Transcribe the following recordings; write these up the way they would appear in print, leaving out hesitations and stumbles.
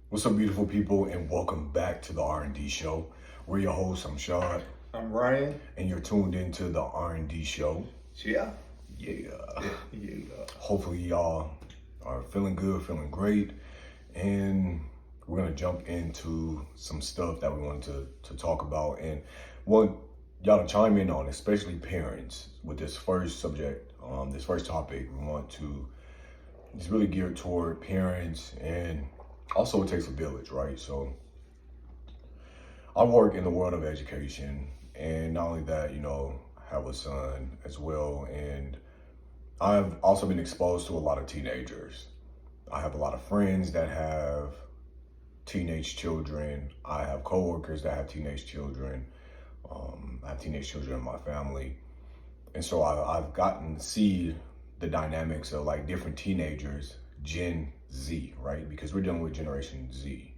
What's up, beautiful people, and welcome back to the R&D show. We're your hosts. I'm Shad, I'm Ryan. and you're tuned into the R&D show. Yeah. Yeah. Yeah. Hopefully, y'all are feeling good, feeling great, and we're gonna jump into some stuff that we wanted to talk about, and want y'all to chime in on, especially parents, with this first subject, this first topic. We want to. It's really geared toward parents, and also it takes a village, right? So I work in the world of education, and not only that, have a son as well, and I've also been exposed to a lot of teenagers. I have a lot of friends that have teenage children. I have coworkers that have teenage children. I have teenage children in my family, and so I've gotten to see the dynamics of like different teenagers, Gen Z, right? Because we're dealing with Generation Z,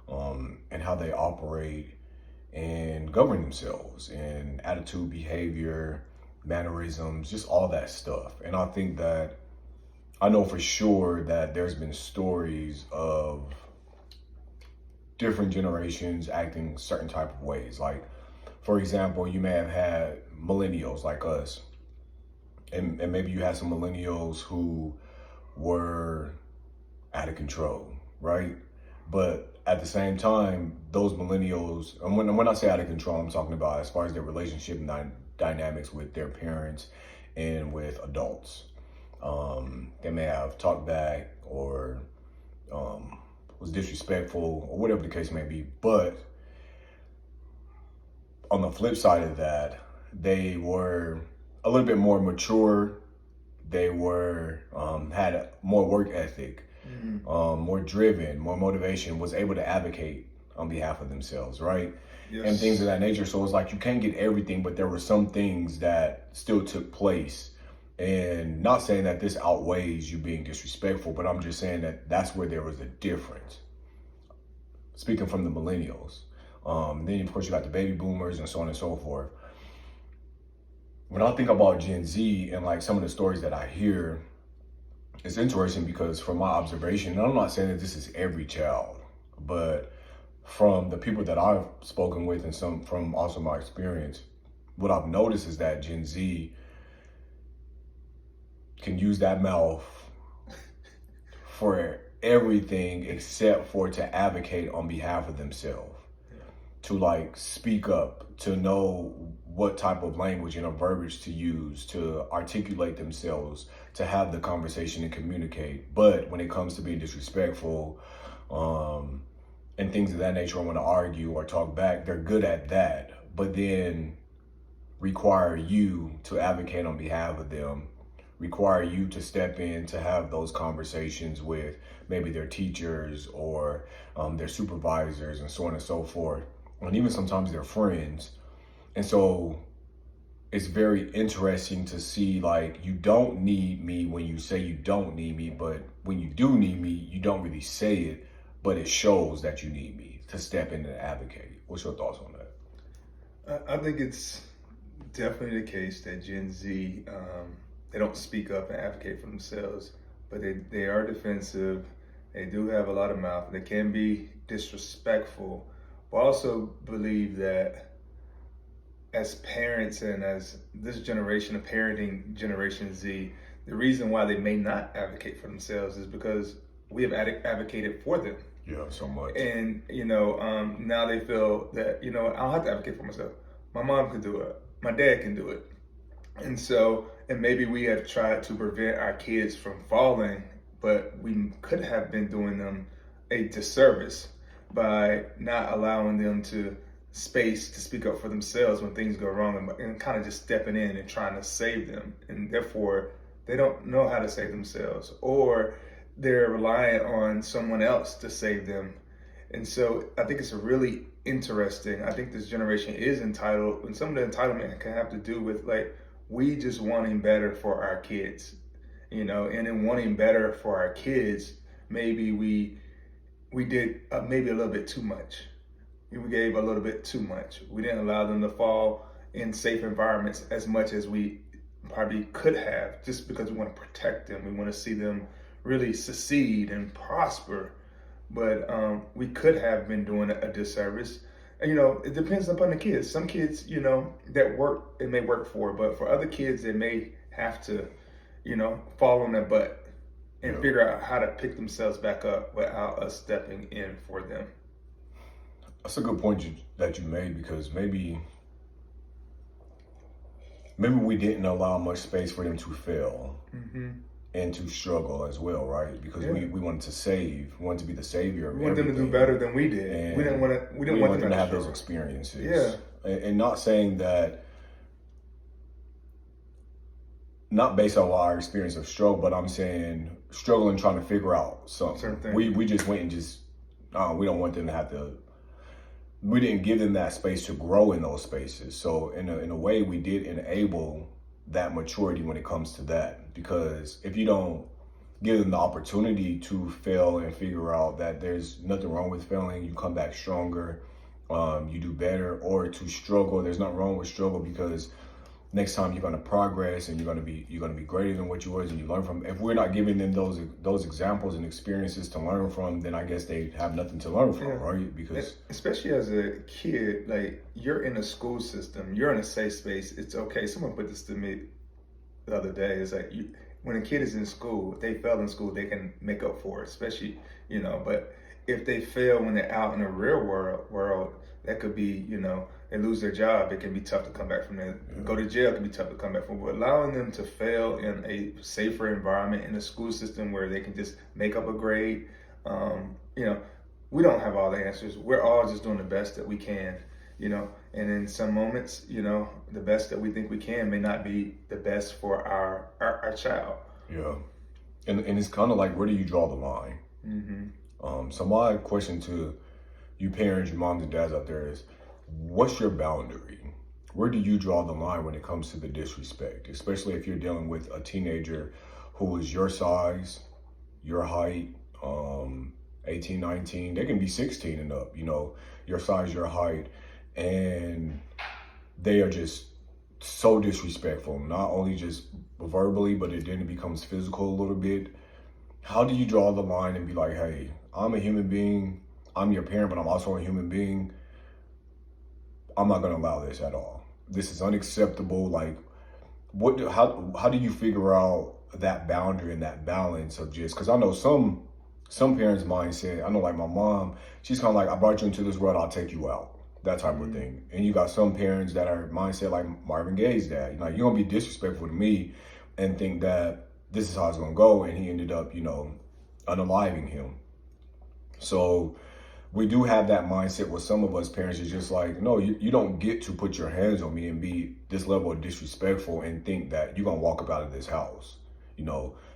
and how they operate and govern themselves and attitude, behavior, mannerisms, just all that stuff. And I think that I know for sure that there's been stories of different generations acting certain type of ways. Like, for example, you may have had millennials like us, and maybe you had some millennials who were out of control, right? But at the same time, those millennials, and when I say out of control, I'm talking about as far as their relationship and dynamics with their parents and with adults. They may have talked back or was disrespectful or whatever the case may be. But on the flip side of that, they were a little bit more mature. They were had more work ethic, more driven, more motivation, was able to advocate on behalf of themselves, right? Yes. And things of that nature. So it's like you can't get everything, but there were some things that still took place. And not saying that this outweighs you being disrespectful, but I'm just saying that that's where there was a difference. Speaking from the millennials. Then, of course, you got the baby boomers and so on and so forth. When I think about Gen Z and like some of the stories that I hear, it's interesting because from my observation, and I'm not saying that this is every child, but from the people that I've spoken with and some from also my experience, what I've noticed is that Gen Z can use that mouth for everything except for to advocate on behalf of themselves, to like speak up, to know what type of language and a verbiage to use, to articulate themselves, to have the conversation and communicate. But when it comes to being disrespectful, and things of that nature, I want to argue or talk back, they're good at that. But then require you to advocate on behalf of them, require you to step in to have those conversations with maybe their teachers or their supervisors and so on and so forth, and even sometimes their friends. And so it's very interesting to see, like, you don't need me when you say you don't need me, but when you do need me, you don't really say it, but it shows that you need me to step in and advocate. What's your thoughts on that? I think it's definitely the case that Gen Z, they don't speak up and advocate for themselves, but they are defensive. They do have a lot of mouth. They can be disrespectful, but I also believe that as parents and as this generation of parenting, Generation Z, the reason why they may not advocate for themselves is because we have advocated for them. Yeah, so much. And, now they feel that, I don't have to advocate for myself. My mom can do it. My dad can do it. And so, and maybe we have tried to prevent our kids from falling, but we could have been doing them a disservice by not allowing them to space to speak up for themselves when things go wrong, and kind of just stepping in and trying to save them. And therefore, they don't know how to save themselves, or they're reliant on someone else to save them. And so I think it's a really interesting. I think this generation is entitled, and some of the entitlement can have to do with like we just wanting better for our kids, and in wanting better for our kids, maybe we did maybe a little bit too much. We gave a little bit too much. We didn't allow them to fall in safe environments as much as we probably could have, just because we want to protect them. We want to see them really succeed and prosper. but we could have been doing a disservice. And, it depends upon the kids. Some kids, that work, it may work for, but for other kids, they may have to, fall on their butt and Yeah. figure out how to pick themselves back up without us stepping in for them. That's a good point that you made, because maybe we didn't allow much space for them to fail Mm-hmm. and to struggle as well, right? Because we wanted to save, we wanted to be the savior of We want them to do everything. better than we did. And We didn't want them to to have those struggle. experiences. Yeah. And not saying that, not based on our experience of struggle, but I'm saying struggling trying to figure out something. Certain things. We just went and just, we don't want them to have to, we didn't give them that space to grow in those spaces. So in a way, we did enable that maturity when it comes to that. Because if you don't give them the opportunity to fail and figure out that there's nothing wrong with failing, you come back stronger, you do better. Or to struggle, there's nothing wrong with struggle, because next time you're going to progress and you're going to be greater than what you was, and you learn from. If we're not giving them those examples and experiences to learn from, then I guess they have nothing to learn from, right? Because especially as a kid, like, you're in a school system, you're in a safe space. It's okay. Someone put this to me the other day. It's like, when a kid is in school, if they fail in school, they can make up for it, especially, but if they fail when they're out in the real world, that could be, they lose their job. It can be tough to come back from there. Yeah. Go to jail, it can be tough to come back from. But allowing them to fail in a safer environment, in a school system where they can just make up a grade, we don't have all the answers. We're all just doing the best that we can, and in some moments, the best that we think we can may not be the best for our child. yeah, and it's kind of like, where do you draw the line? Mm-hmm. So my question to you parents, your moms and dads out there is, what's your boundary? Where do you draw the line when it comes to the disrespect? Especially if you're dealing with a teenager who is your size, your height, 18, 19, they can be 16 and up, your size, your height, and they are just so disrespectful, not only just verbally, but then it becomes physical a little bit. How do you draw the line and be like, hey, I'm a human being, I'm your parent, but I'm also a human being. I'm not going to allow this at all. This is unacceptable. Like, how do you figure out that boundary and that balance of just, because I know some parents' mindset, I know like my mom, she's kind of like, I brought you into this world, I'll take you out. That type of thing. And you got some parents that are mindset like Marvin Gaye's dad. Like, you're going to be disrespectful to me and think that this is how it's going to go. And he ended up, unaliving him. So we do have that mindset with some of us parents is just like, no, you don't get to put your hands on me and be this level of disrespectful and think that you're going to walk up out of this house,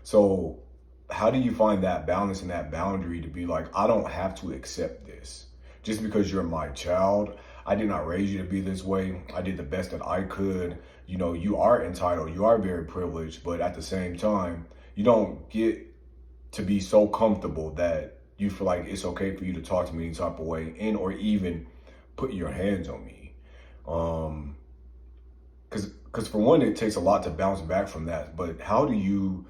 So how do you find that balance and that boundary to be like, I don't have to accept this just because you're my child? I did not raise you to be this way. I did the best that I could. You are entitled. You are very privileged. But at the same time, you don't get to be so comfortable that you feel like it's okay for you to talk to me any type of way or even put your hands on me. Because for one, it takes a lot to bounce back from that. But how do you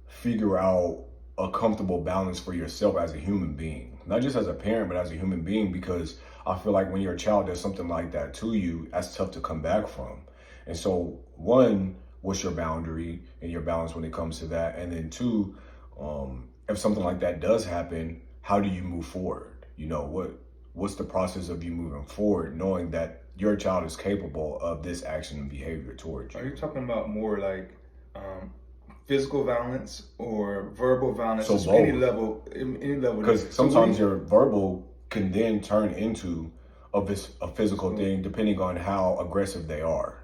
figure out a comfortable balance for yourself as a human being? Not just as a parent, but as a human being, because I feel like when your child does something like that to you, that's tough to come back from. And so, one, what's your boundary and your balance when it comes to that? And then two, if something like that does happen, how do you move forward? What's the process of you moving forward, knowing that your child is capable of this action and behavior towards you? Are you talking about more like physical violence or verbal violence? So Just both. any level. Because sometimes your verbal can then turn into a physical thing, depending on how aggressive they are.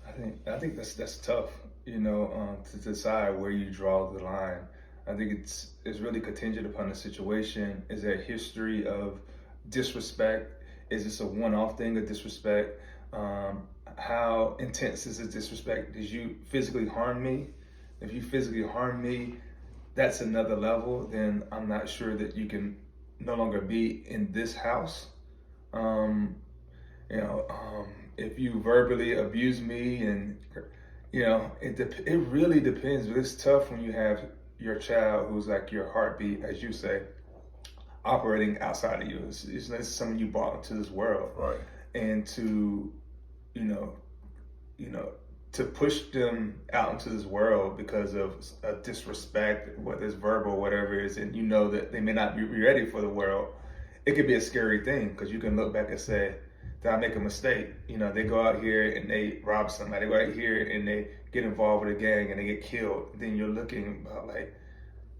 I think that's tough, to decide where you draw the line. I think it's really contingent upon the situation. Is there a history of disrespect? Is this a one-off thing of disrespect? How intense is the disrespect? Did you physically harm me? If you physically harm me, that's another level. Then I'm not sure that you can no longer be in this house. If you verbally abuse me, and it really depends. But it's tough when you have your child who's like your heartbeat, as you say, operating outside of you. It's someone you brought into this world, Right. and to, you know, to push them out into this world because of a disrespect, whether it's verbal or whatever it is, and you know that they may not be ready for the world, it could be a scary thing because you can look back and say, did I make a mistake? They go out here and they rob somebody, they go out here and they get involved with a gang and they get killed. Then you're looking about like,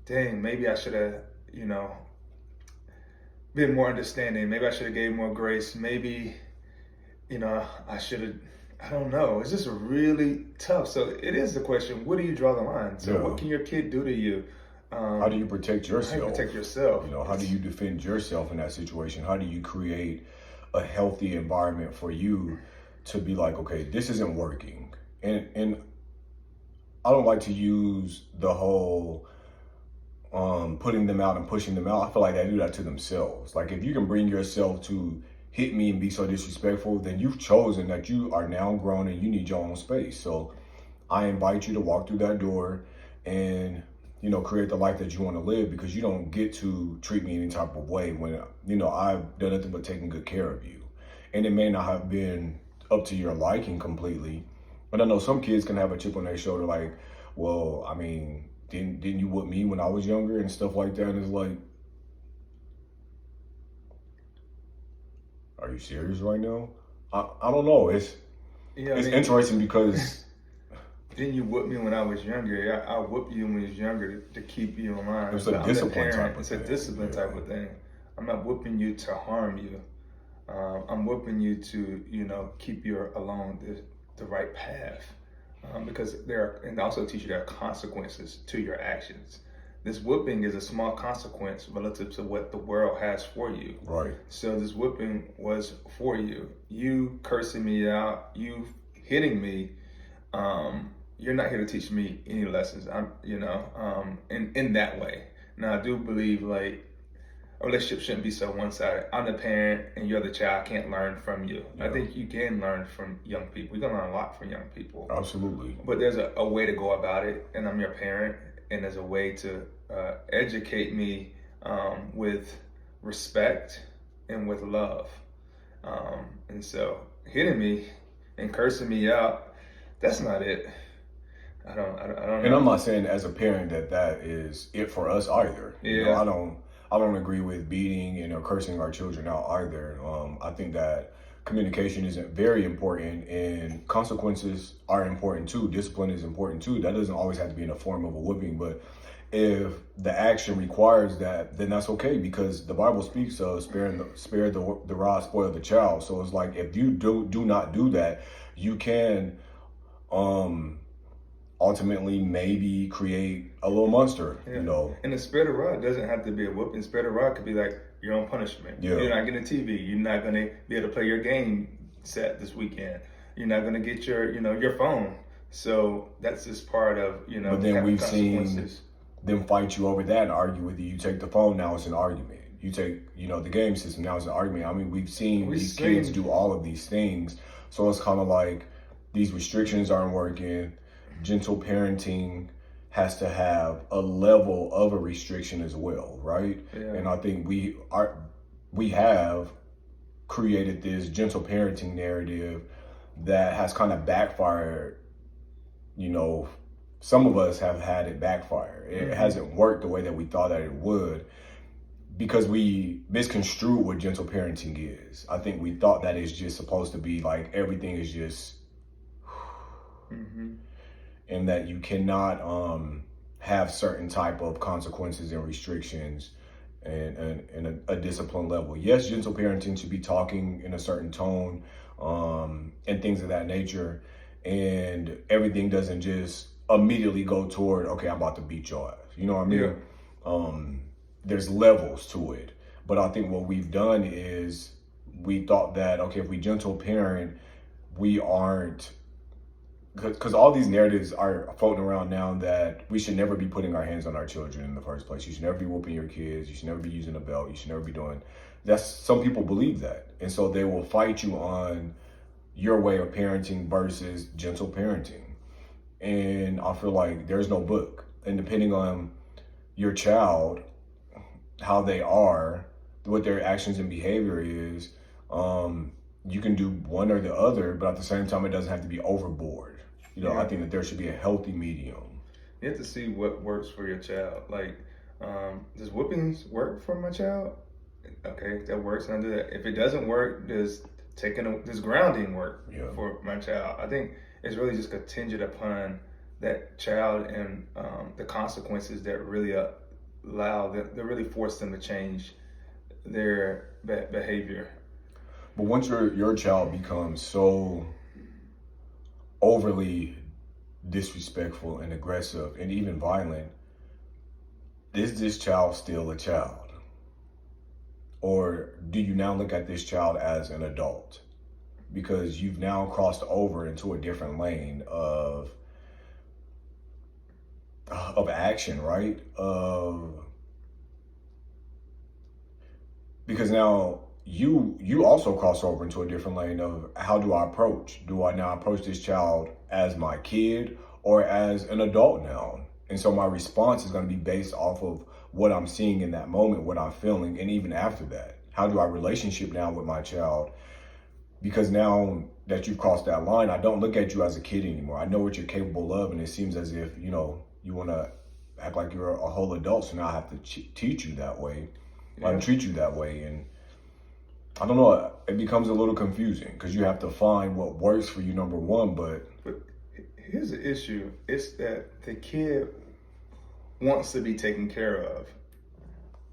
dang, maybe I should have, been more understanding. Maybe I should have gave more grace. Maybe, I should have, I don't know. It's just really tough. So it is the question, where do you draw the line? So what can your kid do to you? How do you protect yourself? How do you protect yourself? How do you defend yourself in that situation? How do you create a healthy environment for you to be like, okay, this isn't working? And I don't like to use the whole putting them out and pushing them out. I feel like they do that to themselves. Like, if you can bring yourself to hit me and be so disrespectful, then you've chosen that you are now grown and you need your own space. So I invite you to walk through that door and, create the life that you want to live, because you don't get to treat me any type of way when, I've done nothing but taking good care of you. And it may not have been up to your liking completely, but I know some kids can have a chip on their shoulder like, well, I mean, didn't you whoop me when I was younger and stuff like that? And it's like, are you serious right now? I don't know. It's interesting because didn't you whoop me when I was younger? I whooped you when you was younger to keep you in line. It's a discipline type of thing. It's a discipline type of thing. I'm not whooping you to harm you. I'm whooping you to, keep you along the right path. Because and also teach you there are consequences to your actions. This whooping is a small consequence relative to what the world has for you. Right. So this whooping was for you. You cursing me out, you hitting me. You're not here to teach me any lessons. In that way. Now I do believe like a relationship shouldn't be so one-sided. I'm the parent and you're the child. I can't learn from you. Yeah. I think you can learn from young people. You can learn a lot from young people. Absolutely. But there's a way to go about it, and I'm your parent, and there's a way to educate me with respect and with love. And so hitting me and cursing me out, that's not it. I don't know. And I'm not saying as a parent that is it for us either. Yeah. I don't agree with beating or cursing our children out either. I think that communication is very important, and consequences are important too. Discipline is important too. That doesn't always have to be in the form of a whipping, but if the action requires that, then that's okay, because the Bible speaks of spare the rod, spoil the child. So it's like, if you do not do that, you can ultimately maybe create a little monster, And the spare the rod doesn't have to be a whooping. Spare the rod could be like your own punishment. Yeah. You're not getting a TV. You're not going to be able to play your game set this weekend. You're not going to get your phone. So that's just part of, But then we've seen them fight you over that and argue with you. You take the phone, now it's an argument. You take, the game system, now it's an argument. I mean, we've seen these kids do all of these things. So it's kind of like these restrictions aren't working. Gentle parenting has to have a level of a restriction as well, right? Yeah. And I think we have created this gentle parenting narrative that has kind of backfired. Some of us have had it backfire. It hasn't worked the way that we thought that it would, because we misconstrued what gentle parenting is. I think we thought that it's just supposed to be like everything is just and that you cannot have certain type of consequences and restrictions and a discipline level. Yes, gentle parenting should be talking in a certain tone and things of that nature, and everything doesn't just immediately go toward, okay, I'm about to beat your ass. You know what I mean? Yeah. There's levels to it. But I think what we've done is we thought that, okay, if we gentle parent, we aren't, because all these narratives are floating around now that we should never be putting our hands on our children in the first place. You should never be whooping your kids. You should never be using a belt. You should never be doing. Some people believe that. And so they will fight you on your way of parenting versus gentle parenting. And I feel like there's no book. And depending on your child, how they are, what their actions and behavior is. You can do one or the other, but at the same time, it doesn't have to be overboard. I think that there should be a healthy medium. You have to see what works for your child. Like, does whoopings work for my child? Okay, that works, and I do that. If it doesn't work, does grounding work for my child? I think it's really just contingent upon that child and the consequences that really that really force them to change their behavior. But once your child becomes so overly disrespectful and aggressive and even violent, is this child still a child? Or do you now look at this child as an adult? Because you've now crossed over into a different lane of action, right? Because now you also cross over into a different lane of how do I approach? Do I now approach this child as my kid or as an adult now? And so my response is going to be based off of what I'm seeing in that moment, what I'm feeling, and even after that. How do I relationship now with my child? Because now that you've crossed that line, I don't look at you as a kid anymore. I know what you're capable of, and it seems as if, you want to act like you're a whole adult, so now I have to teach you that way, treat you that way. And I don't know, it becomes a little confusing because you have to find what works for you, number one, but here's the issue. It's that the kid wants to be taken care of,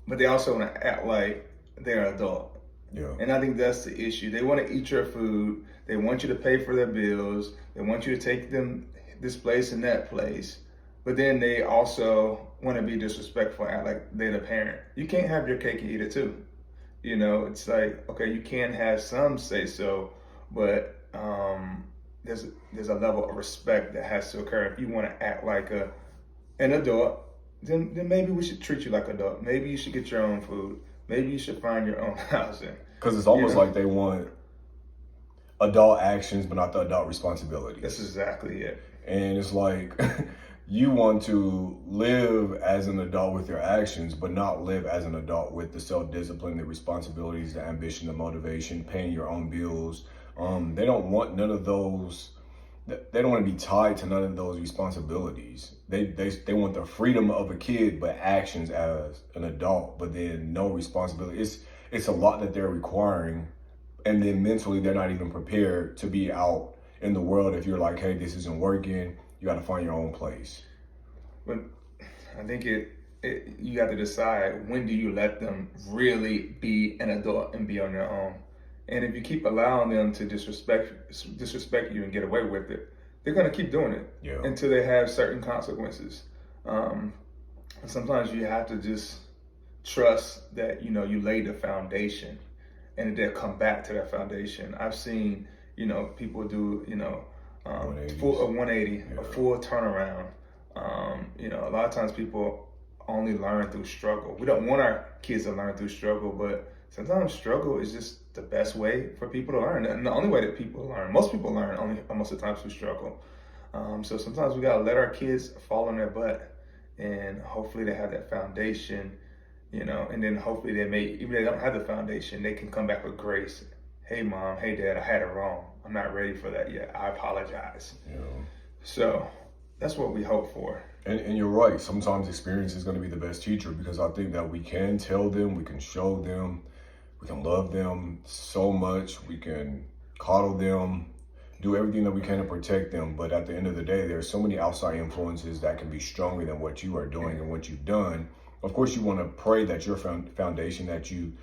but they also want to act like they're an adult. Yeah. And I think that's the issue. They want to eat your food. They want you to pay for their bills. They want you to take them this place and that place. But then they also want to be disrespectful and act like they're the parent. You can't have your cake and eat it too. It's like, okay, you can have some say so, but there's a level of respect that has to occur. If you want to act like an adult, then maybe we should treat you like an adult. Maybe you should get your own food. Maybe you should find your own housing. Because it's almost like they want adult actions, but not the adult responsibilities. That's exactly it. And it's like you want to live as an adult with your actions, but not live as an adult with the self-discipline, the responsibilities, the ambition, the motivation, paying your own bills. They don't want none of those. They don't want to be tied to none of those responsibilities. They want the freedom of a kid, but actions as an adult, but then no responsibility. It's a lot that they're requiring, and then mentally they're not even prepared to be out in the world. If you're like, hey, this isn't working, you got to find your own place. But I think you got to decide, when do you let them really be an adult and be on their own? And if you keep allowing them to disrespect you and get away with it, they're going to keep doing it until they have certain consequences. And sometimes you have to just trust that, you laid the foundation and they'll come back to that foundation. I've seen, people do, a 180, a full turnaround. A lot of times people only learn through struggle. We don't want our kids to learn through struggle, but sometimes struggle is just the best way for people to learn, and the only way that people learn. Most people learn only most of the time through struggle. So sometimes we gotta let our kids fall on their butt, and hopefully they have that foundation, and then hopefully even if they don't have the foundation, they can come back with grace. Hey mom, hey dad, I had it wrong. I'm not ready for that yet. I apologize. So that's what we hope for. And you're right. Sometimes experience is going to be the best teacher, because I think that we can tell them, we can show them, we can love them so much, we can coddle them, do everything that we can to protect them. But at the end of the day, there's so many outside influences that can be stronger than what you are doing and what you've done. Of course, you want to pray that your foundation that you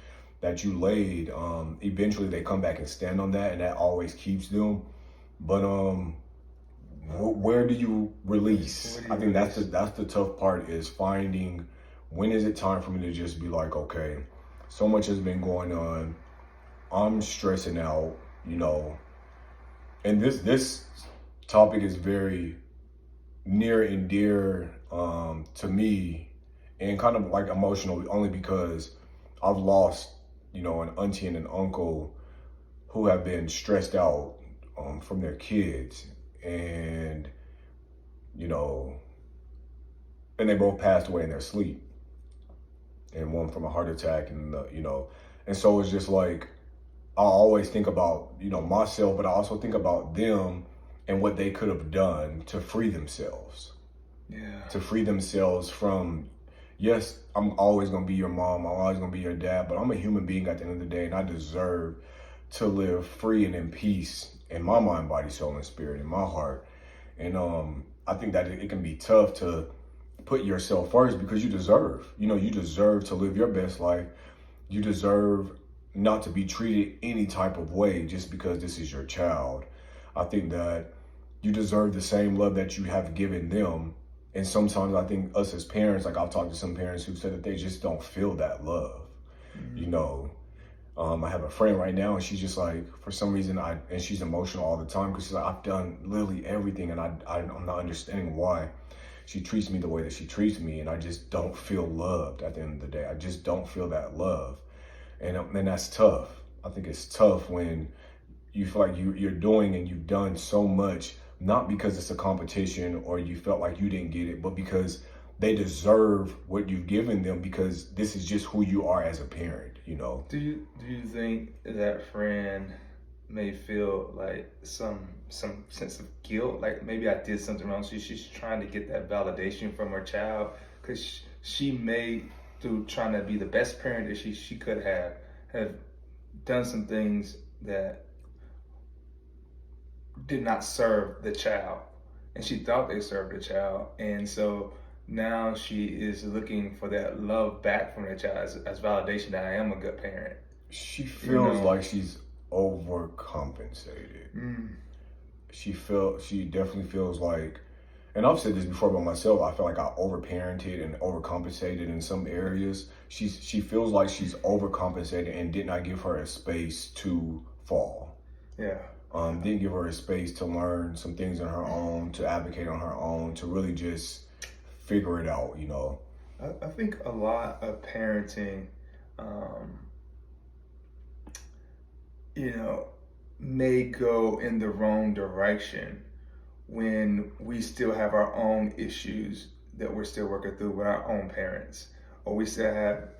laid, eventually they come back and stand on that, and that always keeps them. But where do you release? I think that's the tough part, is finding when is it time for me to just be like, okay, so much has been going on, I'm stressing out, and this topic is very near and dear to me, and kind of like emotional, only because I've lost an auntie and an uncle who have been stressed out from their kids. And and they both passed away in their sleep. and one from a heart attack, and and so it's just like I always think about myself, but I also think about them and what they could have done to free themselves, Yeah. to free themselves from. Yes, I'm always gonna be your mom. I'm always gonna be your dad, but I'm a human being at the end of the day, and I deserve to live free and in peace in my mind, body, soul, and spirit, in my heart. And I think that it can be tough to put yourself first because you deserve to live your best life. You deserve not to be treated any type of way just because this is your child. I think that you deserve the same love that you have given them. And sometimes I think us as parents, like I've talked to some parents who said that they just don't feel that love. I have a friend right now, and she's just like, for some reason, and she's emotional all the time because she's like, I've done literally everything, and I'm not understanding why she treats me the way that she treats me, and I just don't feel loved at the end of the day. I just don't feel that love, and that's tough. I think it's tough when you feel like you're doing and you've done so much, not because it's a competition or you felt like you didn't get it, but because they deserve what you've given them because this is just who you are as a parent. Do you think that friend may feel like some sense of guilt, like maybe I did something wrong, so she's trying to get that validation from her child because she may, through trying to be the best parent that she could have done some things that did not serve the child, and she thought they served the child, and so now she is looking for that love back from the child as validation that I am a good parent. She feels like she's overcompensated. She definitely feels like, and I've said this before about myself, I feel like I overparented and overcompensated in some areas. She feels like she's overcompensated and did not give her a space to fall. Yeah. Didn't give her a space to learn some things on her own, to advocate on her own, to really just figure it out. I think a lot of parenting, may go in the wrong direction when we still have our own issues that we're still working through with our own parents, or we still have,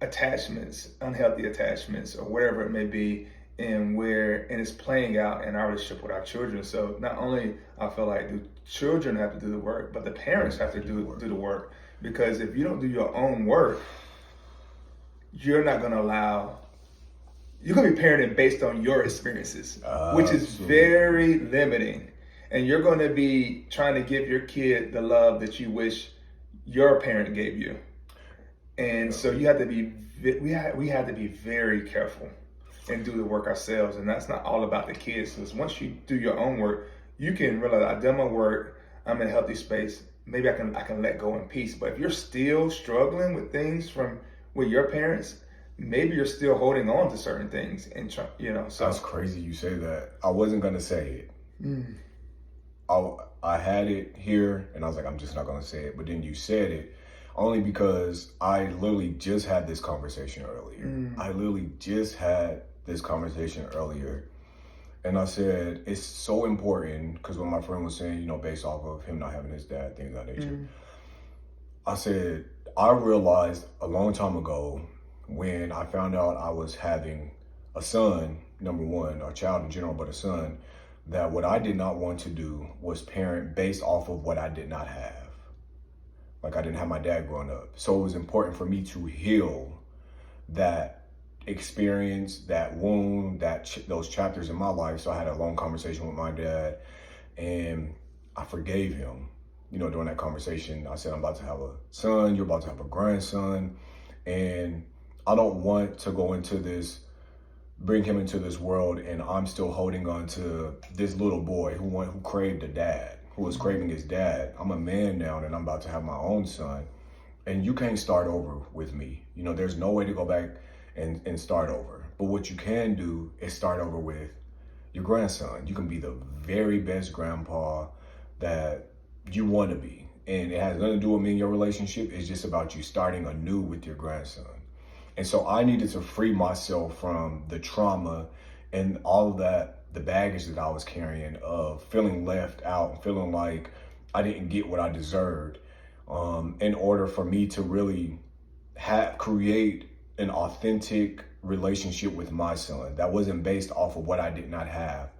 attachments, unhealthy attachments, or whatever it may be, and it's playing out in our relationship with our children. So not only I feel like the children have to do the work, but the parents have to do the work, because if you don't do your own work, you're going to be parenting based on your experiences, which is very limiting. And you're going to be trying to give your kid the love that you wish your parent gave you. And so we have to be very careful and do the work ourselves. And that's not all about the kids. Because once you do your own work, you can realize I've done my work, I'm in a healthy space, maybe I can let go in peace. But if you're still struggling with things with your parents, maybe you're still holding on to certain things and so that's crazy you say that. I wasn't gonna say it. I had it here and I was like, I'm just not gonna say it, but then you said it only because I literally just had this conversation earlier. And I said it's so important because when my friend was saying, based off of him not having his dad, things of that nature, I said I realized a long time ago when I found out I was having a son, number one, a child in general, but a son, that what I did not want to do was parent based off of what I did not have. Like I didn't have my dad growing up. So it was important for me to heal that experience, that wound, those chapters in my life. So I had a long conversation with my dad and I forgave him. During that conversation, I said, I'm about to have a son, you're about to have a grandson. And I don't want to go into this, bring him into this world, and I'm still holding on to this little boy who craved a dad, who was craving his dad. I'm a man now, and I'm about to have my own son, and you can't start over with me. There's no way to go back and start over. But what you can do is start over with your grandson. You can be the very best grandpa that you want to be, and it has nothing to do with me and your relationship. It's just about you starting anew with your grandson. And so I needed to free myself from the trauma and all of that, the baggage that I was carrying of feeling left out, feeling like I didn't get what I deserved, in order for me to really create an authentic relationship with my son that wasn't based off of what I did not have.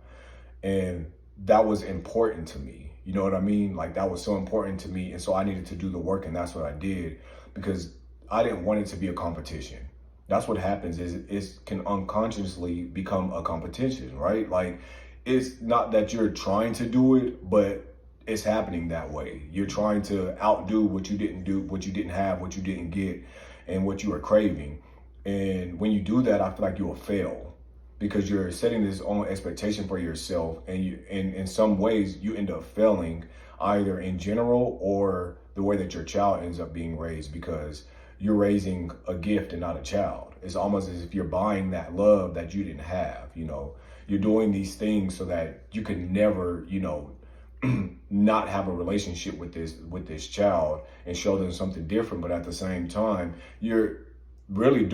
And that was important to me. You know what I mean? Like, that was so important to me. And so I needed to do the work, and that's what I did, because I didn't want it to be a competition. That's what happens, is it can unconsciously become a competition, right? Like, it's not that you're trying to do it, but it's happening that way. You're trying to outdo what you didn't do, what you didn't have, what you didn't get, and what you were craving. And when you do that, I feel like you will fail, because you're setting this own expectation for yourself, and in some ways you end up failing, either in general or the way that your child ends up being raised, because you're raising a gift and not a child. It's almost as if you're buying that love that you didn't have. You're doing these things so that you can never, not have a relationship with this child and show them something different. But at the same time, you're really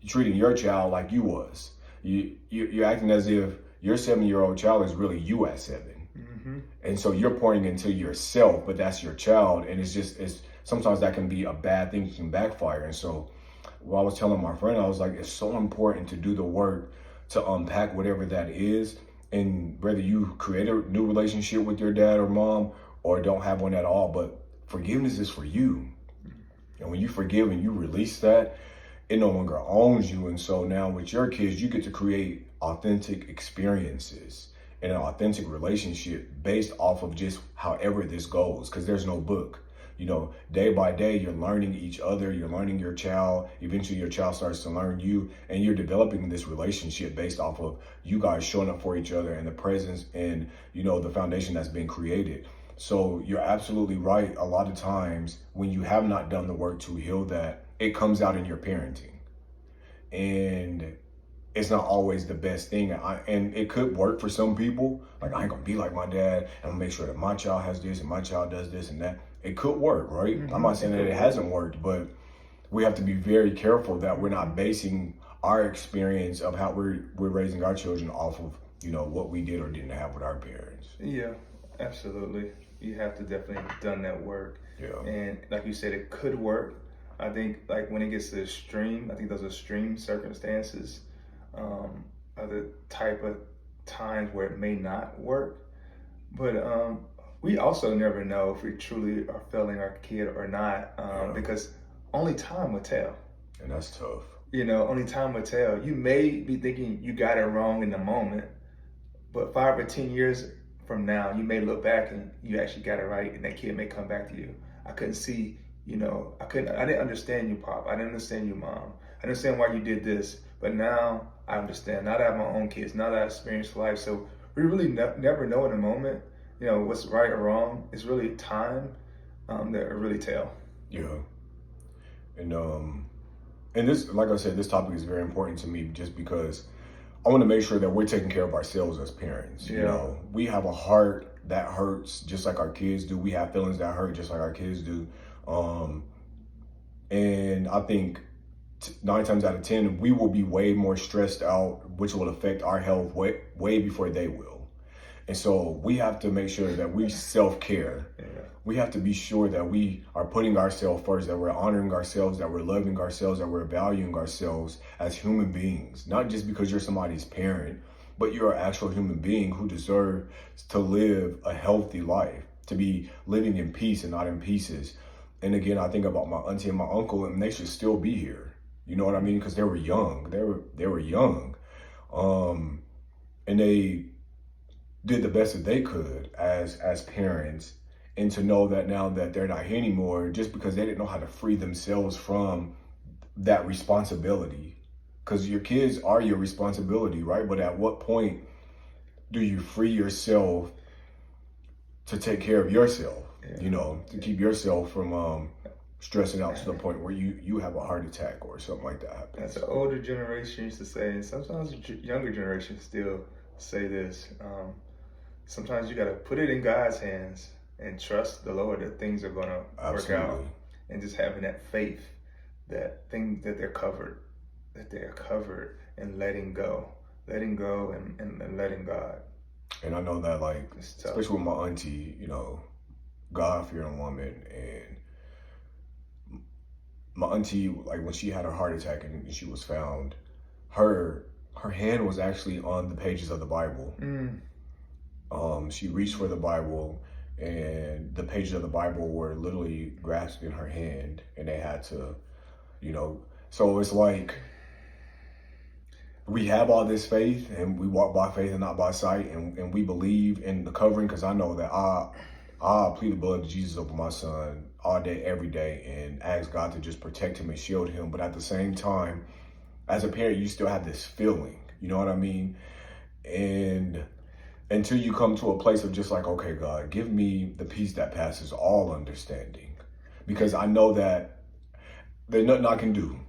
treating your child like you was. You're acting as if your 7-year-old child is really you at 7. Mm-hmm. And so you're pouring into yourself, but that's your child. And it's sometimes that can be a bad thing, it can backfire. And so what I was telling my friend, I was like, it's so important to do the work to unpack whatever that is. And whether you create a new relationship with your dad or mom or don't have one at all, but forgiveness is for you. And when you forgive and you release that, it no longer owns you. And so now with your kids, you get to create authentic experiences and an authentic relationship based off of just however this goes, because there's no book. Day by day, you're learning each other, you're learning your child. Eventually your child starts to learn you, and you're developing this relationship based off of you guys showing up for each other and the presence and, the foundation that's been created. So you're absolutely right. A lot of times when you have not done the work to heal that, it comes out in your parenting. And it's not always the best thing. And it could work for some people. Like, I ain't gonna be like my dad, and I'm gonna make sure that my child has this and my child does this and that. It could work, right? Mm-hmm. I'm not saying that it hasn't worked, but we have to be very careful that we're not basing our experience of how we're raising our children off of, what we did or didn't have with our parents. Yeah, absolutely. You have to definitely have done that work. Yeah. And like you said, it could work. I think, like, when it gets to extreme, I think those extreme circumstances are the type of times where it may not work. But we also never know if we truly are failing our kid or not, because only time will tell. And that's tough. Only time will tell. You may be thinking you got it wrong in the moment, but 5 or 10 years from now, you may look back and you actually got it right, and that kid may come back to you. I couldn't see, I didn't understand you, Pop. I didn't understand you, Mom. I understand why you did this, but now I understand. Now that I have my own kids, now that I experienced life. So we really never know in the moment, what's right or wrong. It's really time that will really tell. Yeah. And this, like I said, this topic is very important to me, just because I want to make sure that we're taking care of ourselves as parents. Yeah. We have a heart that hurts just like our kids do. We have feelings that hurt just like our kids do. And I think 9 times out of 10, we will be way more stressed out, which will affect our health way before they will. And so we have to make sure that we self-care. Yeah. We have to be sure that we are putting ourselves first, that we're honoring ourselves, that we're loving ourselves, that we're valuing ourselves as human beings. Not just because you're somebody's parent, but you're an actual human being who deserves to live a healthy life, to be living in peace and not in pieces. And again, I think about my auntie and my uncle, and they should still be here. You know what I mean? Because they were young. They were young. And they did the best that they could as parents. And to know that now that they're not here anymore, just because they didn't know how to free themselves from that responsibility. Because your kids are your responsibility, right? But at what point do you free yourself to take care of yourself? Yeah. To keep yourself from stressing out to the point where you have a heart attack or something like that happens. That's an older generation used to say, and sometimes younger generations still say this. Sometimes you got to put it in God's hands and trust the Lord that things are going to work out, and just having that faith that they're covered, and letting go and letting God. And I know that, like, especially with my auntie, God-fearing woman, and my auntie, like when she had her heart attack and she was found, her hand was actually on the pages of the Bible. She reached for the Bible, and the pages of the Bible were literally grasped in her hand, and they had to, So it's like we have all this faith, and we walk by faith and not by sight, and we believe in the covering, because I know that I plead the blood of Jesus over my son all day, every day, and ask God to just protect him and shield him. But at the same time, as a parent, you still have this feeling, you know what I mean? And until you come to a place of just like, okay, God, give me the peace that passes all understanding. Because I know that there's nothing I can do.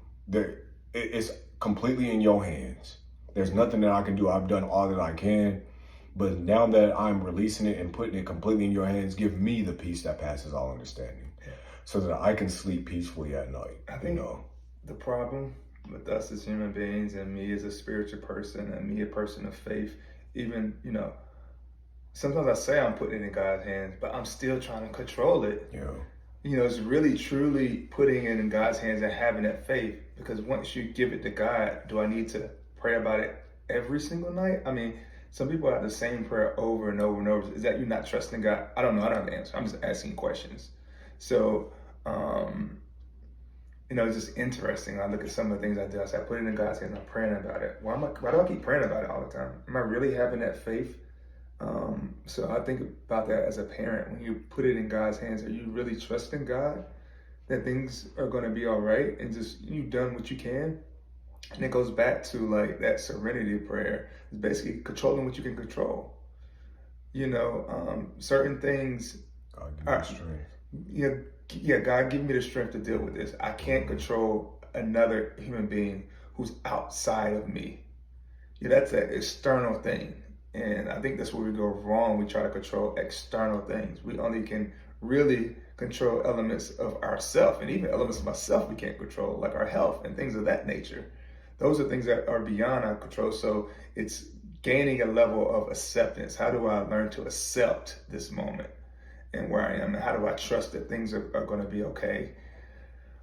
It's completely in your hands. There's nothing that I can do. I've done all that I can. But now that I'm releasing it and putting it completely in your hands, give me the peace that passes all understanding, so that I can sleep peacefully at night. I think the problem with us as human beings, and me as a spiritual person, and me a person of faith, even, sometimes I say I'm putting it in God's hands, but I'm still trying to control it. Yeah. It's really, truly putting it in God's hands and having that faith. Because once you give it to God, do I need to pray about it every single night? I mean, some people have the same prayer over and over and over. Is that you not trusting God? I don't know. I don't have the answer. I'm just asking questions. So, it's just interesting. I look at some of the things I do. I say, I put it in God's hands. I'm praying about it. Why do I keep praying about it all the time? Am I really having that faith? So I think about that as a parent. When you put it in God's hands, are you really trusting God that things are going to be all right, and just you've done what you can? And it goes back to like that serenity prayer. It's basically controlling what you can control. Certain things. God give me strength. God give me the strength to deal with this. I can't control another human being who's outside of me. That's an external thing. And I think that's where we go wrong. We try to control external things. We only can really control elements of ourself, and even elements of myself we can't control, like our health and things of that nature. Those are things that are beyond our control. So it's gaining a level of acceptance. How do I learn to accept this moment and where I am? And how do I trust that things are going to be okay?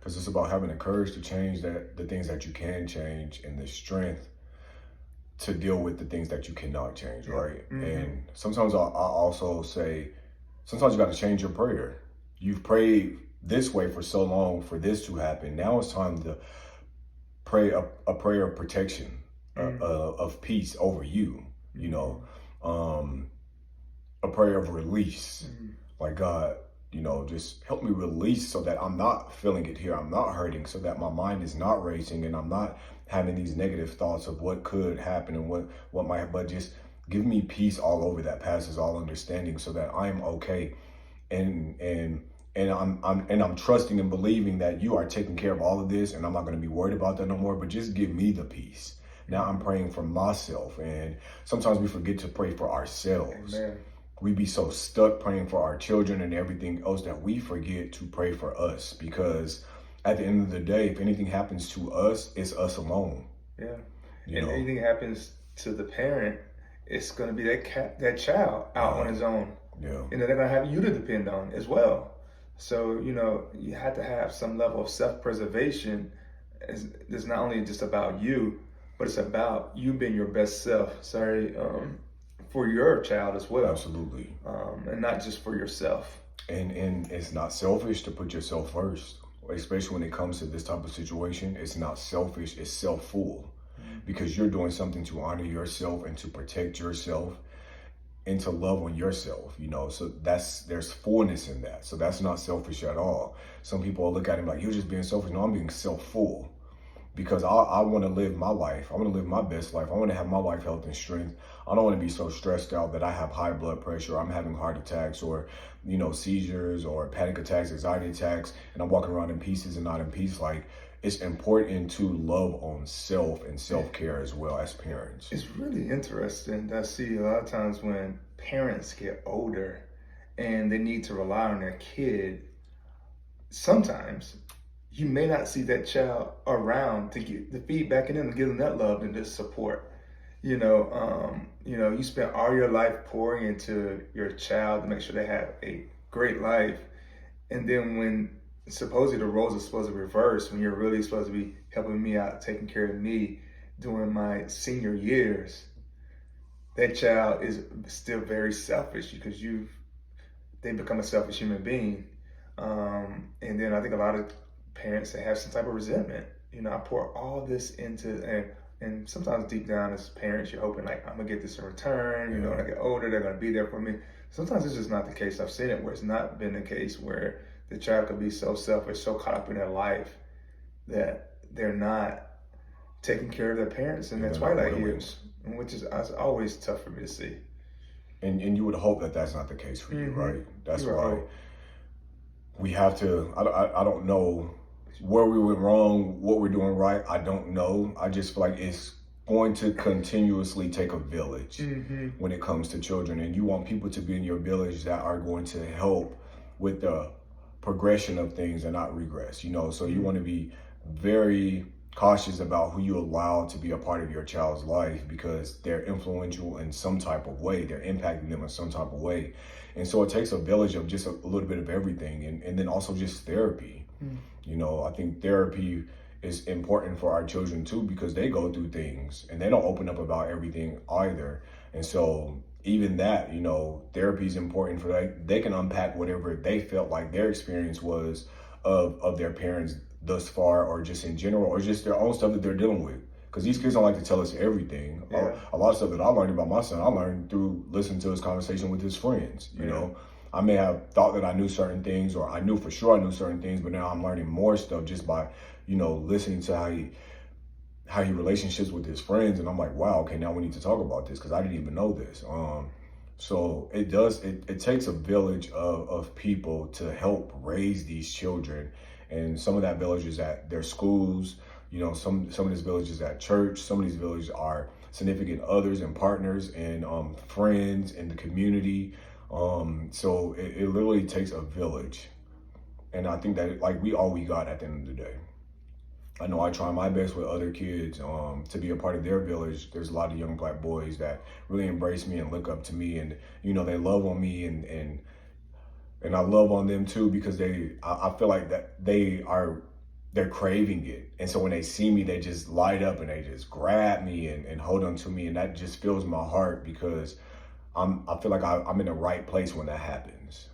Because it's about having the courage to change the things that you can change, and the strength to deal with the things that you cannot change, right? Mm-hmm. And sometimes I also say, sometimes you got to change your prayer. You've prayed this way for so long for this to happen. Now it's time to pray a prayer of protection, of peace over you, a prayer of release. Like, God, just help me release so that I'm not feeling it here. I'm not hurting, so that my mind is not racing, and I'm not having these negative thoughts of what could happen and what might, but just give me peace all over that passes all understanding, so that I'm okay. And I'm trusting and believing that you are taking care of all of this, and I'm not going to be worried about that no more, but just give me the peace. Now I'm praying for myself, and sometimes we forget to pray for ourselves. Amen. We be so stuck praying for our children and everything else that we forget to pray for us, because at the end of the day, if anything happens to us, it's us alone. Yeah. And anything happens to the parent, it's going to be that child out on his own. Yeah. And they're going to have you to depend on as well. So, you have to have some level of self-preservation. It's not only just about you, but it's about you being your best self. For your child as well. Absolutely. And not just for yourself. And it's not selfish to put yourself first, especially when it comes to this type of situation. It's not selfish, it's self-full, because you're doing something to honor yourself and to protect yourself and to love on yourself, so there's fullness in that. So that's not selfish at all. Some people look at him like, you're just being selfish. No, I'm being self-full, because I want to live my life. I want to live my best life. I want to have my life, health, and strength. I don't want to be so stressed out that I have high blood pressure, I'm having heart attacks, or, seizures, or panic attacks, anxiety attacks, and I'm walking around in pieces and not in peace. Like, it's important to love on self and self-care as well as parents. It's really interesting. I see a lot of times when parents get older and they need to rely on their kid, sometimes you may not see that child around to get the feedback in them and give them that love and this support. You spend all your life pouring into your child to make sure they have a great life. And then when supposedly the roles are supposed to reverse when you're really supposed to be helping me out, taking care of me during my senior years. That child is still very selfish because they become a selfish human being. And then I think a lot of parents, they have some type of resentment. I pour all this into, and sometimes deep down as parents, you're hoping like, I'm gonna get this in return. When I get older, they're gonna be there for me. Sometimes it's just not the case. I've seen it where it's not been the case, where the child could be so selfish, so caught up in their life that they're not taking care of their parents in their twilight years, which is always tough for me to see. And you would hope that that's not the case for you, right? That's You're why right. we have to, I don't know where we went wrong, what we're doing right. I don't know. I just feel like it's going to continuously take a village when it comes to children. And you want people to be in your village that are going to help with the progression of things and not regress, So you want to be very cautious about who you allow to be a part of your child's life, because they're influential in some type of way. They're impacting them in some type of way. And so it takes a village of just a little bit of everything, and then also just therapy. I think therapy is important for our children too, because they go through things and they don't open up about everything either. And so even that, therapy is important for that. They can unpack whatever they felt like their experience was of their parents thus far, or just in general, or just their own stuff that they're dealing with. Because these kids don't like to tell us everything. Yeah. A lot of stuff that I learned about my son, I learned through listening to his conversation with his friends. You know, I may have thought that I knew certain things, or I knew for sure I knew certain things, but now I'm learning more stuff just by, listening to how he relationships with his friends. And I'm like, wow, okay, now we need to talk about this, because I didn't even know this. So it takes a village of people to help raise these children. And some of that village is at their schools, some of these villages at church, some of these villages are significant others and partners and friends in the community. So it literally takes a village. And I think that we all we got at the end of the day. I know I try my best with other kids to be a part of their village. There's a lot of young Black boys that really embrace me and look up to me, and they love on me, and I love on them too, because I feel like that they're craving it. And so when they see me, they just light up and they just grab me and hold on to me, and that just fills my heart, because I feel like I'm in the right place when that happens,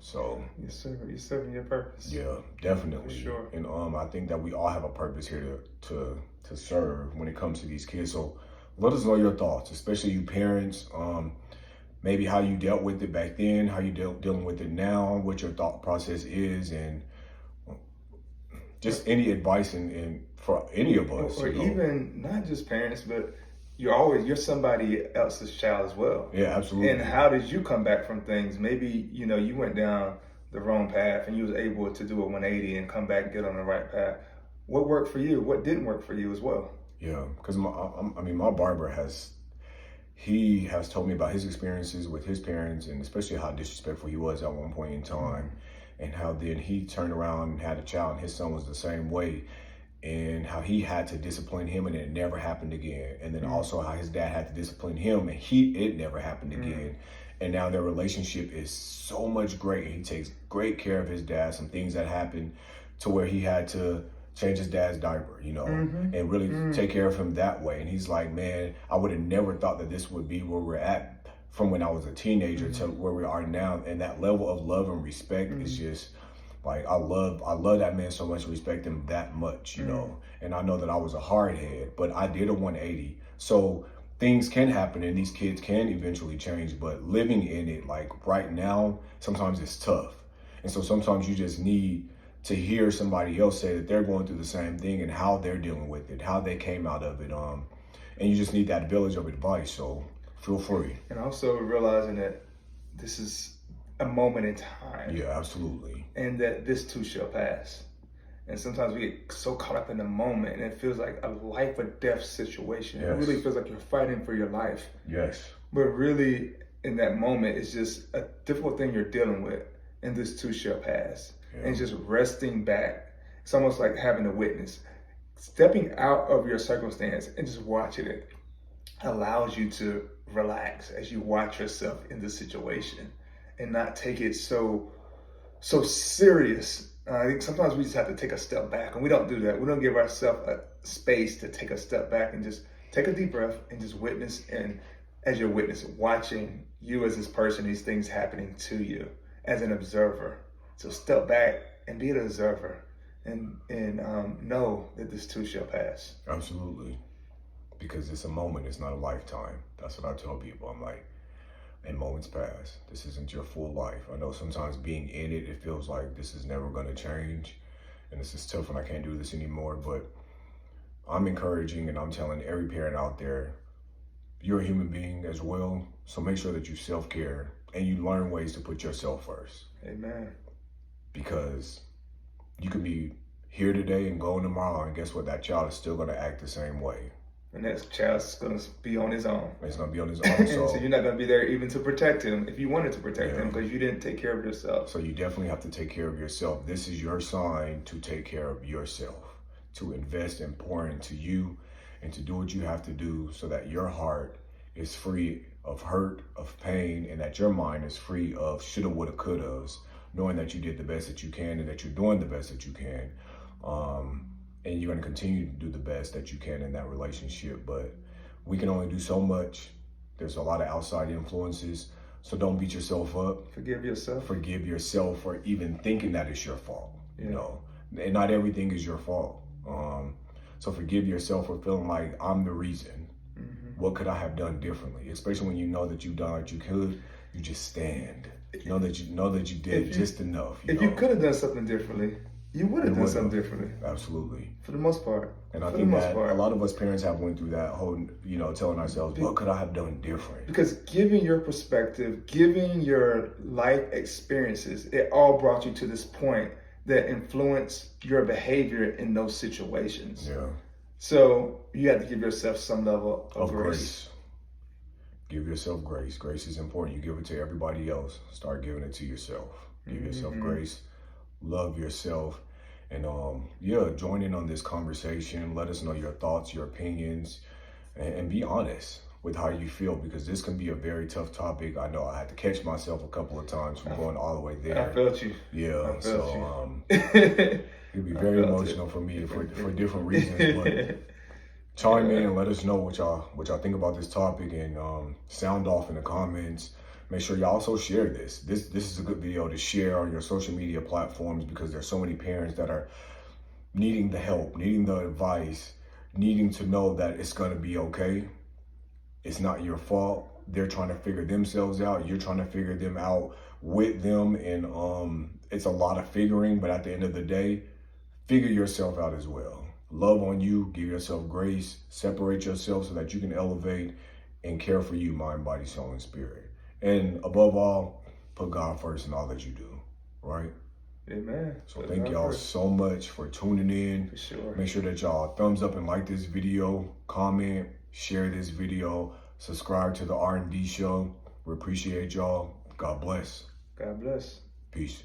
so. Yes, sir. You're serving your purpose. Yeah, definitely. For sure. And I think that we all have a purpose here to serve when it comes to these kids. So let us know your thoughts, especially you parents, maybe how you dealt with it back then, how you dealing with it now, what your thought process is, and just any advice and for any of us. Or even not just parents, but you're somebody else's child as well. Yeah, absolutely. And how did you come back from things? Maybe, you went down the wrong path and you was able to do a 180 and come back and get on the right path. What worked for you? What didn't work for you as well? Yeah, because my barber he has told me about his experiences with his parents, and especially how disrespectful he was at one point in time, and how then he turned around and had a child and his son was the same way, and how he had to discipline him and it never happened again. And then also how his dad had to discipline him and it never happened again. And now their relationship is so much great. He takes great care of his dad. Some things that happened to where he had to change his dad's diaper, and really take care of him that way. And he's like, man, I would have never thought that this would be where we're at from when I was a teenager to where we are now. And that level of love and respect is just, like, I love that man so much, respect him that much, and I know that I was a hard head, but I did a 180. So things can happen and these kids can eventually change, but living in it, like right now, sometimes it's tough. And so sometimes you just need to hear somebody else say that they're going through the same thing and how they're dealing with it, how they came out of it. And you just need that village of advice. So feel free. And also realizing that this is a moment in time. Yeah, absolutely. And that this too shall pass. And sometimes we get so caught up in the moment and it feels like a life or death situation. Yes. It really feels like you're fighting for your life. Yes. But really, in that moment, it's just a difficult thing you're dealing with. And this too shall pass. Yeah. And just resting back. It's almost like having a witness. Stepping out of your circumstance and just watching it allows you to relax as you watch yourself in the situation and not take it so serious. I think sometimes we just have to take a step back, and we don't do that. We don't give ourselves a space to take a step back and just take a deep breath and just witness. And as you're witnessing, watching you as this person, these things happening to you as an observer. So step back and be an observer, and know that this too shall pass. Absolutely. Because it's a moment, it's not a lifetime. That's what I tell people. I'm like, and moments pass. This isn't your full life. I know sometimes being in it, it feels like this is never going to change. And this is tough and I can't do this anymore. But I'm encouraging and I'm telling every parent out there, you're a human being as well. So make sure that you self-care and you learn ways to put yourself first. Amen. Because you could be here today and gone tomorrow. And guess what? That child is still going to act the same way. And that child's going to be on his own. It's going to be on his own. So you're not going to be there even to protect him if you wanted to protect Yeah. him, because you didn't take care of yourself. So you definitely have to take care of yourself. This is your sign to take care of yourself, to invest and pour into you, and to do what you have to do so that your heart is free of hurt, of pain, and that your mind is free of shoulda, woulda, couldas, knowing that you did the best that you can and that you're doing the best that you can. And you're going to continue to do the best that you can in that relationship. But we can only do so much. There's a lot of outside influences. So don't beat yourself up. Forgive yourself. Forgive yourself for even thinking that it's your fault. Yeah. You know, and not everything is your fault. So forgive yourself for feeling like I'm the reason. Mm-hmm. What could I have done differently? Especially when you know that you've done what you could, you just stand. Know that you did just enough. You could have done something differently, you would have done something differently. Absolutely. For the most part. And I think that a lot of us parents have went through that whole, telling ourselves, what could I have done different? Because given your perspective, given your life experiences, it all brought you to this point that influenced your behavior in those situations. Yeah. So you have to give yourself some level of grace. Give yourself grace. Grace is important. You give it to everybody else. Start giving it to yourself. Give yourself grace. Love yourself. And join in on this conversation. Let us know your thoughts, your opinions, and be honest with how you feel, because this can be a very tough topic. I know I had to catch myself a couple of times from going all the way there. I felt you. Yeah. I felt you. It'd be very emotional for me for different reasons. But chime in and let us know what y'all think about this topic, and sound off in the comments. Make sure y'all also share this. This is a good video to share on your social media platforms, because there's so many parents that are needing the help, needing the advice, needing to know that it's gonna be okay. It's not your fault. They're trying to figure themselves out. You're trying to figure them out with them, and it's a lot of figuring, but at the end of the day, figure yourself out as well. Love on you, give yourself grace, separate yourself so that you can elevate and care for you, mind, body, soul, and spirit. And above all, put God first in all that you do, right? Amen. So thank y'all so much for tuning in. For sure. Make sure that y'all thumbs up and like this video, comment, share this video, subscribe to the R&D show. We appreciate y'all. God bless. God bless. Peace.